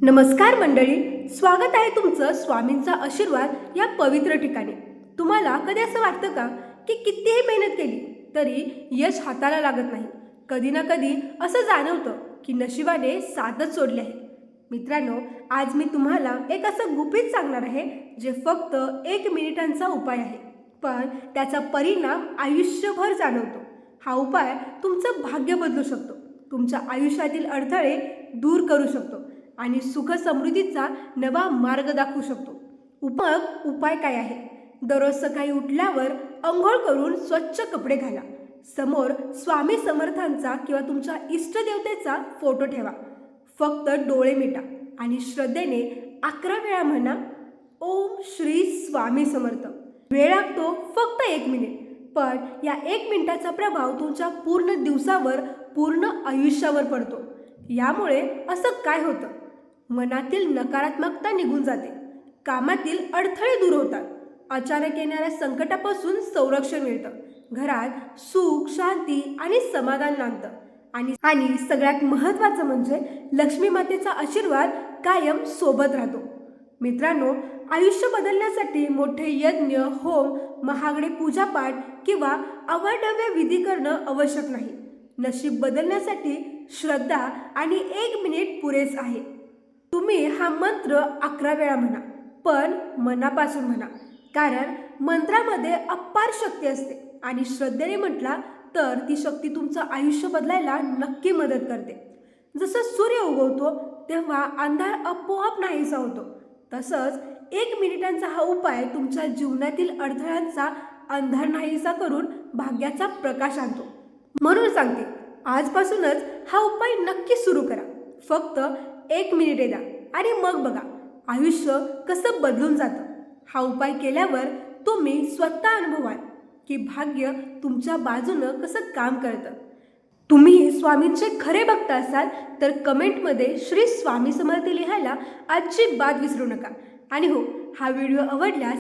नमस्कार मंडळी, स्वागत आहे तुमचं स्वामींचा आशीर्वाद या पवित्र ठिकाणी। तुम्हाला कधी असं वाटतं का की कितीही मेहनत केली तरी यश हाताला लागत नाही? कधी ना कधी असं जाणवतं की नशिबाने साथच सोडली आहे। मित्रांनो, आज मी तुम्हाला एक असं गुपित सांगणार आहे जे फक्त 1 मिनिटांचा उपाय आहे, पण त्याचा परिणाम आयुष्यभर जाणवतो। हा उपाय तुमचं भाग्य बदलू शकतो, तुमच्या आयुष्यातील अडथळे दूर करू शकतो आणि सुख समृद्धीचा नवा मार्ग दाखवू शकतो। उपाय काय आहे? दररोज सकाळी उठल्यावर अंघोळ करून स्वच्छ कपडे घाला। समोर स्वामी समर्थांचा किंवा तुमच्या इष्टदेवतेचा फोटो ठेवा। फक्त डोळे मिटा आणि श्रद्धेने 11 वेळा म्हणा, ओम श्री स्वामी समर्थ। वेळ लागतो फक्त 1 मिनिट, पण या 1 मिनिटाचा प्रभाव तुमच्या पूर्ण दिवसावर, पूर्ण आयुष्यावर पडतो। यामुळे असं काय होतं? मनातील नकारात्मकता निघून जाते, कामातील अडथळे दूर होतात, अचानक येणाऱ्या संकटापासून संरक्षण मिळतं, घरात सुख, शांती आणि समाधान नांदतं आणि सगळ्यात महत्त्वाचं म्हणजे लक्ष्मी मातेचा आशीर्वाद कायम सोबत राहतो। मित्रांनो, आयुष्य बदलण्यासाठी मोठे यज्ञ, होम, महागडे पूजापाठ किंवा अवाढव्य विधी करणं आवश्यक नाही। नशीब बदलण्यासाठी श्रद्धा आणि 1 मिनिट पुरेस आहे। तुम्ही हा मंत्र 11 वेळा म्हणा, पण मनापासून म्हणा, कारण मंत्रामध्ये अपार शक्ती असते आणि श्रद्धेने म्हटला तर ती शक्ती तुमचं आयुष्य बदलायला नक्की मदत करते। जसं सूर्य उगवतो तेव्हा अंधार आपोआप नाहीसा होतो, तसंच 1 मिनिटांचा हा उपाय तुमच्या जीवनातील अडथळ्यांचा अंधार नाहीसा करून भाग्याचा प्रकाश आणतो। म्हणून सांगते, आजपासूनच हा उपाय नक्की सुरू करा। फक्त 1 मिनिटे द्या आणि मग बघा आयुष्य कसं बदलून जातं। हा उपाय केल्यावर तुम्ही स्वतः अनुभवाल की भाग्य तुमच्या बाजूनं कसं काम करतं। तुम्ही स्वामींचे खरे भक्त असाल तर कमेंटमध्ये श्री स्वामी समर्थ लिहायला अजिबात विसरू नका। आणि हो, हा व्हिडिओ आवडल्यास